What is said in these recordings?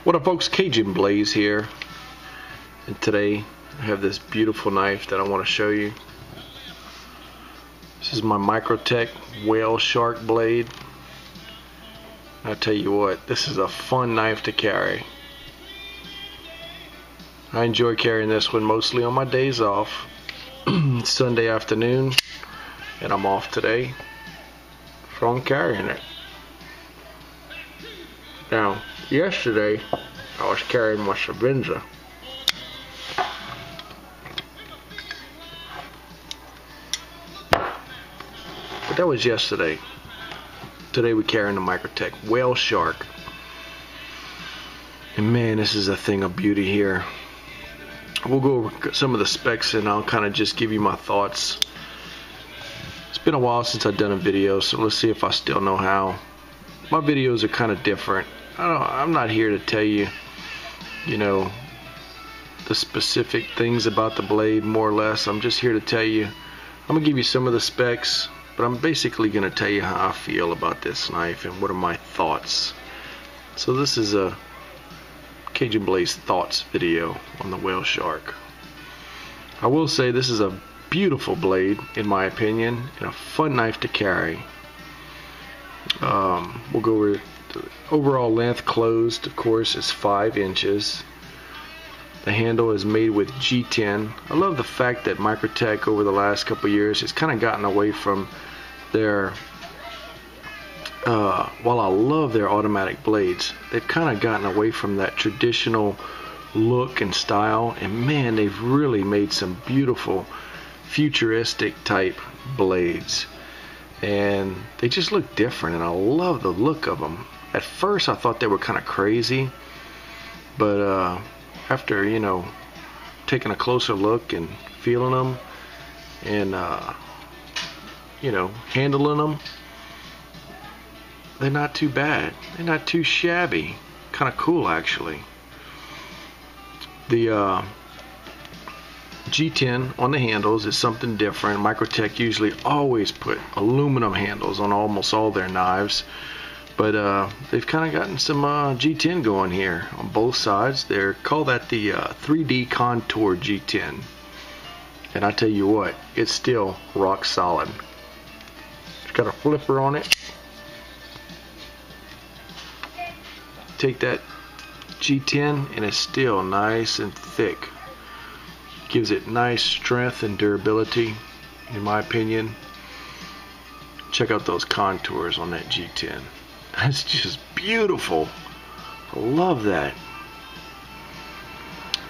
What up, folks? Cajun Blaze here, and today I have this beautiful knife that I want to show you. This is my Microtech Whaleshark blade. I tell you what, this is a fun knife to carry. I enjoy carrying this one mostly on my days off. It's Sunday afternoon and I'm off today, so I'm carrying it. Now, yesterday I was carrying my Savinza. But that was yesterday. Today we're carrying the Microtech Whaleshark. And man, this is a thing of beauty here. We'll go over some of the specs and I'll kind of just give you my thoughts. It's been a while since I've done a video, so let's see if I still know how. My videos are kind of different. I'm not here to tell you, the specific things about the blade, more or less. I'm just here to tell you, I'm going to give you some of the specs, but I'm basically going to tell you how I feel about this knife and what are my thoughts. So this is a Cajun Blaze thoughts video on the Whaleshark. I will say this is a beautiful blade in my opinion and a fun knife to carry. We'll go over the overall length closed, of course, is 5 inches. The handle is made with G10. I love the fact that Microtech over the last couple years has kind of gotten away from their while I love their automatic blades, they've kind of gotten away from that traditional look and style, and man, they've really made some beautiful futuristic type blades, and they just look different, and I love the look of them. At first I thought they were kind of crazy, but after taking a closer look and feeling them and handling them, they're not too bad. They're not too shabby. Kind of cool, actually. The G10 on the handles is something different. Microtech usually always put aluminum handles on almost all their knives, but they've kind of gotten some G10 going here on both sides. They call that the 3D Contoured G10, and I tell you what, it's still rock solid. It's got a flipper on it. Take that G10 and it's still nice and thick. Gives it nice strength and durability, in my opinion. Check out those contours on that G10. That's just beautiful. I love that.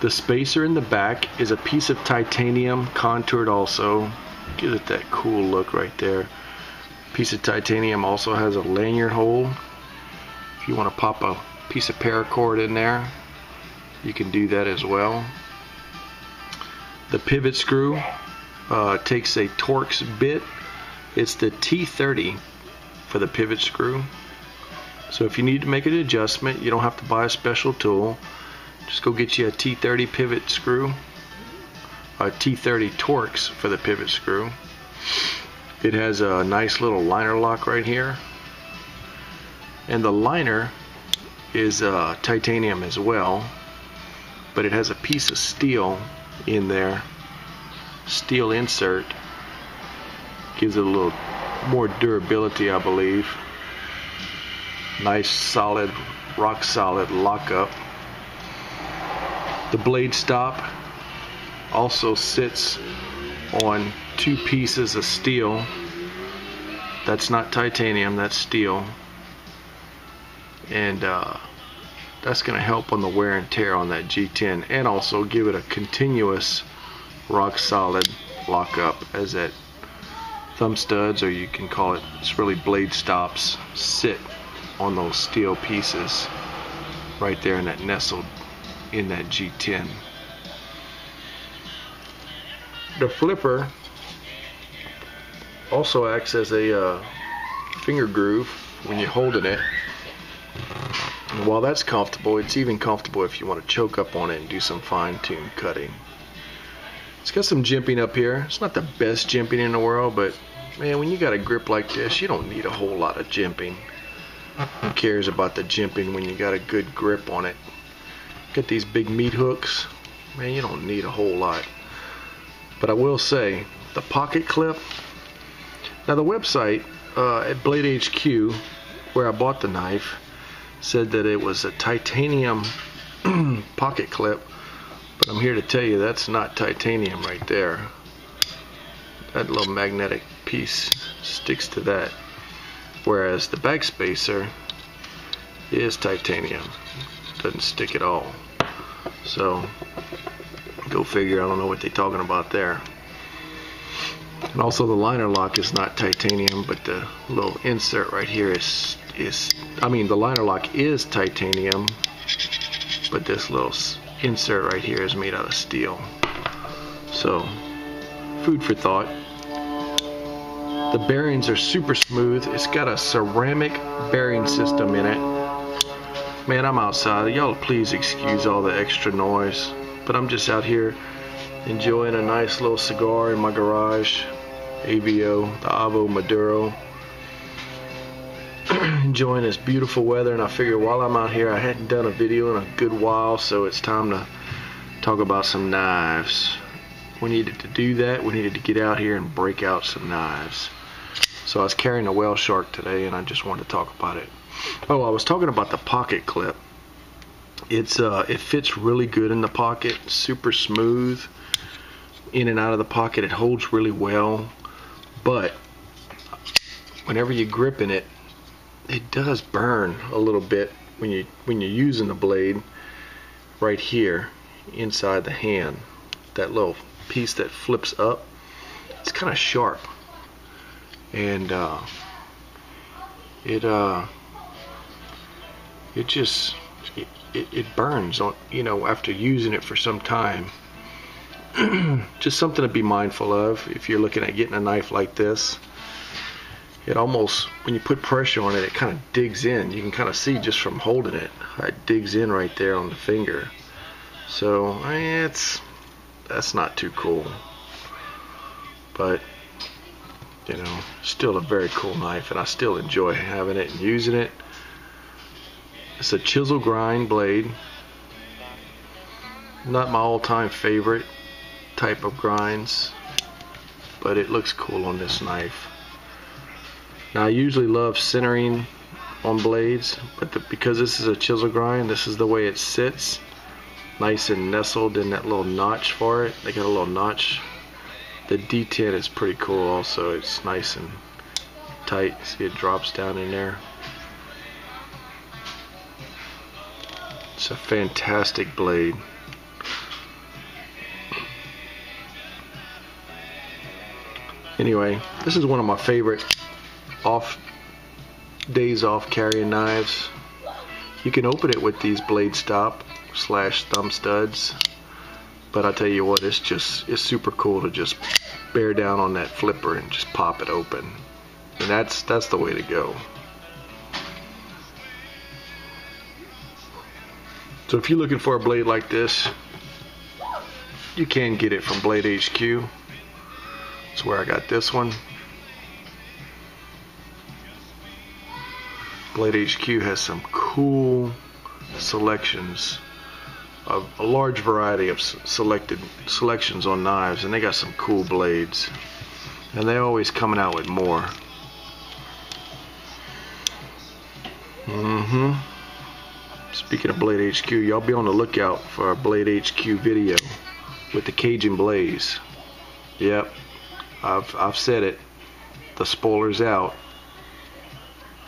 The spacer in the back is a piece of titanium, contoured also. Gives it that cool look right there. Piece of titanium also has a lanyard hole. If you want to pop a piece of paracord in there, you can do that as well. The pivot screw takes a Torx bit. It's the T30 for the pivot screw. So if you need to make an adjustment, you don't have to buy a special tool. Just go get you a T30 pivot screw, a T30 Torx for the pivot screw. It has a nice little liner lock right here, and the liner is titanium as well, but it has a piece of steel in there. Steel insert gives it a little more durability, I believe. Nice solid, rock solid lockup. The blade stop also sits on 2 pieces of steel. That's not titanium, that's steel. And that's going to help on the wear and tear on that G10, and also give it a continuous rock solid lockup, as that thumb studs, or you can call it's really blade stops, sit on those steel pieces right there, in that nestled in that G10. The flipper also acts as a finger groove when you're holding it. And while that's comfortable, it's even comfortable if you want to choke up on it and do some fine-tuned cutting. It's got some jimping up here. It's not the best jimping in the world, but man, when you got a grip like this, you don't need a whole lot of jimping. Who cares about the jimping when you got a good grip on it? Get these big meat hooks, man, you don't need a whole lot. But I will say, the pocket clip, now the website at Blade HQ, where I bought the knife, said that it was a titanium pocket clip, but I'm here to tell you that's not titanium right there. That little magnetic piece sticks to that, whereas the back spacer is titanium. Doesn't stick at all. So go figure. I don't know what they're talking about there. And also the liner lock is not titanium, but the little insert right here is I mean, the liner lock is titanium, but this little insert right here is made out of steel. So food for thought. The bearings are super smooth. It's got a ceramic bearing system in it. Man, I'm outside. Y'all please excuse all the extra noise, but I'm just out here enjoying a nice little cigar in my garage. AVO, the Avo Maduro. Enjoying this beautiful weather, and I figured while I'm out here, I hadn't done a video in a good while, so it's time to talk about some knives. We needed to do that. We needed to get out here and break out some knives. So I was carrying a Whaleshark today, and I just wanted to talk about it. Oh, I was talking about the pocket clip. It fits really good in the pocket, super smooth in and out of the pocket. It holds really well, but whenever you're gripping it, it does burn a little bit when you're using the blade right here inside the hand. That little piece that flips up, it's kind of sharp, and it burns on, you know, after using it for some time. Just something to be mindful of if you're looking at getting a knife like this. It almost, when you put pressure on it, it kind of digs in. You can kind of see just from holding it, it digs in right there on the finger. So that's not too cool, but you know, still a very cool knife, and I still enjoy having it and using it. It's a chisel grind blade. Not my all-time favorite type of grinds, but it looks cool on this knife. Now I usually love centering on blades, but because this is a chisel grind, this is the way it sits, nice and nestled in that little notch for it. They got a little notch. The G10 is pretty cool also. It's nice and tight. See, it drops down in there. It's a fantastic blade. Anyway, this is one of my favorite days off carrying knives. You can open it with these blade stop / thumb studs, but I tell you what, it's super cool to just bear down on that flipper and just pop it open, and that's the way to go. So if you're looking for a blade like this, you can get it from Blade HQ. That's where I got this one. Blade HQ has some cool selections of a large variety of selections on knives, and they got some cool blades, and they're always coming out with more. Speaking of Blade HQ, y'all be on the lookout for a Blade HQ video with the Cajun Blaze. Yep, I've said it. The spoiler's out.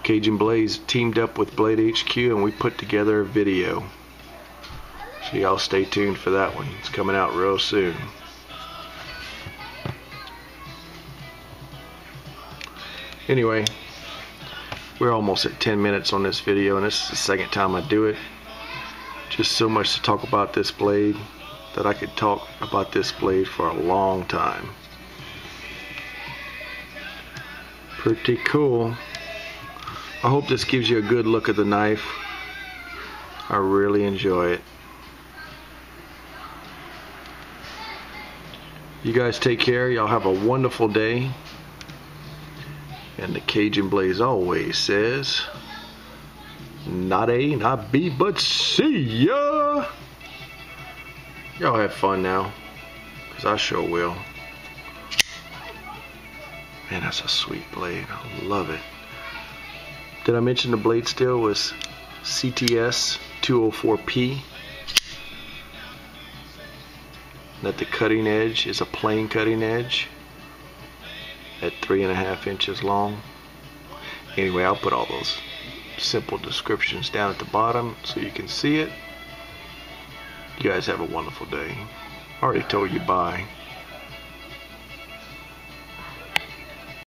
Cajun Blaze teamed up with Blade HQ, and we put together a video. So y'all stay tuned for that one. It's coming out real soon. Anyway, we're almost at 10 minutes on this video, and this is the second time I do it. Just so much to talk about this blade that I could talk about this blade for a long time. Pretty cool. I hope this gives you a good look at the knife. I really enjoy it. You guys take care. Y'all have a wonderful day. And the Cajun Blaze always says, Not A, not B, but C ya! Y'all have fun now, because I sure will. Man, that's a sweet blade. I love it. Did I mention the blade steel was CTS 204P? That the cutting edge is a plain cutting edge at 3.5 inches long. Anyway, I'll put all those simple descriptions down at the bottom so you can see it. You guys have a wonderful day. I already told you bye.